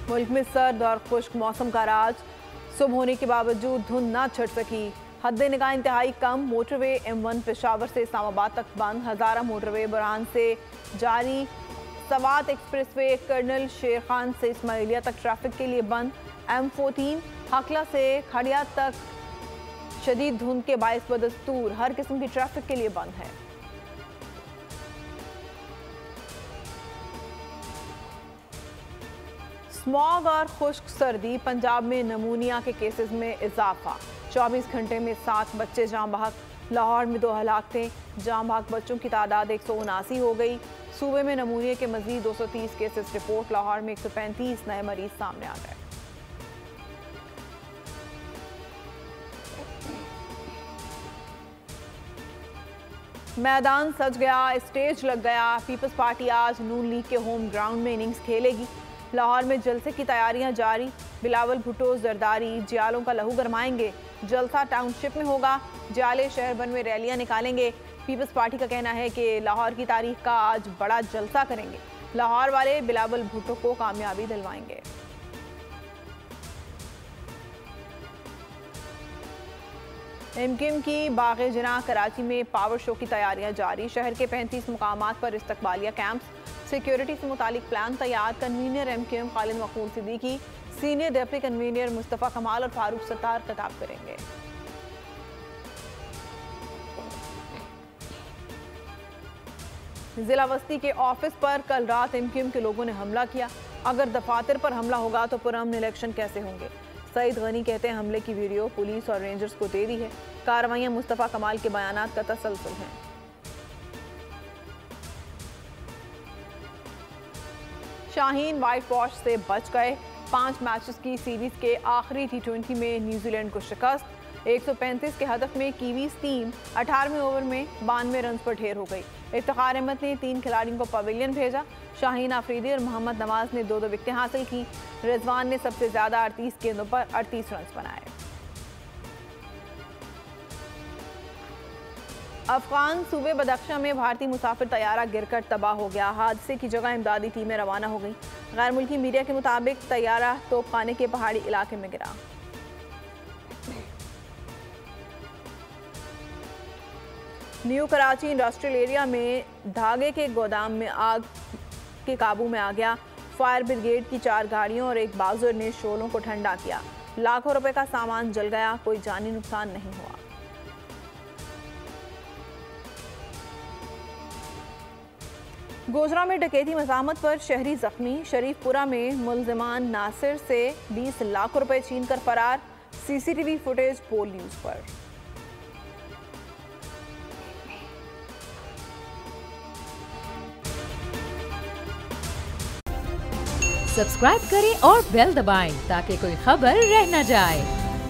मुल्क में सर्द और खुश्क मौसम का राज। सुबह होने के बावजूद धुंध न छट सकी। हद निगाह इंतहाई कम। मोटरवे M1 पेशावर से इस्लामाबाद तक बंद। हजारा मोटरवे बुरहान से जारी। सवात एक्सप्रेसवे कर्नल शेर खान से इस्माइलिया तक ट्रैफिक के लिए बंद। M14 हकला से खड़िया तक शदीद धुंध के बायस बदस्तूर हर किस्म की ट्रैफिक के लिए बंद है। स्मॉग और खुश्क सर्दी। पंजाब में नमूनिया के केसेस में इजाफा। 24 घंटे में 7 बच्चे जाम बहक। लाहौर में 2 हलाक थे। जाम बहक बच्चों की तादाद 179 हो गई। सूबे में नमूनिया के मजीद 230 केसेस रिपोर्ट। लाहौर में 135 नए मरीज सामने आ गए। मैदान सज गया, स्टेज लग गया। पीपल्स पार्टी आज नून लीग के होम ग्राउंड में इनिंग्स खेलेगी। लाहौर में जलसे की तैयारियां जारी। बिलावल भुट्टो जरदारी जियालों का लहू गरमाएंगे। जलसा टाउनशिप में होगा। जियाले शहर भर में रैलियां निकालेंगे। पीपल्स पार्टी का कहना है कि लाहौर की तारीख का आज बड़ा जलसा करेंगे। लाहौर वाले बिलावल भुट्टो को कामयाबी दिलवाएंगे। MKM की बाग़े जिना कराची में पावर शो की तैयारियां जारी। शहर के 35 मुकामात पर इस्तकबालिया कैंप्स। सिक्योरिटी से मुतालिक प्लान तैयार। कन्वीनर MKM खालिद मकबूल Siddiqui, senior deputy convener Mustafa कमाल और फारूक सत्तार खिताब करेंगे। जिला वस्ती के ऑफिस पर कल रात MKM के लोगों ने हमला किया। अगर दफातर पर हमला होगा तो पुरअमन इलेक्शन कैसे होंगे? सईद गनी कहते हैं हमले की वीडियो पुलिस और रेंजर्स को दे दी है। कार्रवाइयां मुस्तफ़ा कमाल के बयानात का तसलसल हैं। शाहीन वाइट वॉश से बच गए। 5 मैचेस की सीरीज के आखिरी T20 में न्यूजीलैंड को शिकस्त। 135 के हदफ में कीवीज टीम 18वें ओवर में 92 रन पर ढेर हो गई। इफ्तिखार अहमद ने 3 खिलाड़ियों को पवेलियन भेजा। शाहीन आफरीदी और मोहम्मद नवाज ने 2-2 विकेटें हासिल की। रिजवान ने सबसे ज्यादा 38 गेंदों पर 38 रन बनाए। अफगान सूबे बदख्शां में भारतीय मुसाफिर तैयारा गिरकर तबाह हो गया। हादसे की जगह इमदादी टीमें रवाना हो गई। गैर मुल्की मीडिया के मुताबिक तैयारा तोपखाने के पहाड़ी इलाके में गिरा। न्यू कराची इंडस्ट्रियल एरिया में धागे के गोदाम में आग के काबू में आ गया। फायर ब्रिगेड की 4 गाड़ियों और एक बाजुर ने शोलों को ठंडा किया। लाखों रुपए का सामान जल गया। कोई जानी नुकसान नहीं हुआ। गोजरा में डकैती मज़ामत पर शहरी जख्मी। शरीफपुरा में मुल्जिमान नासिर से 20 लाख रुपए छीन कर फरार। CCTV फुटेज पोल न्यूज पर। सब्सक्राइब करें और बेल दबाएं ताकि कोई खबर रह न जाए।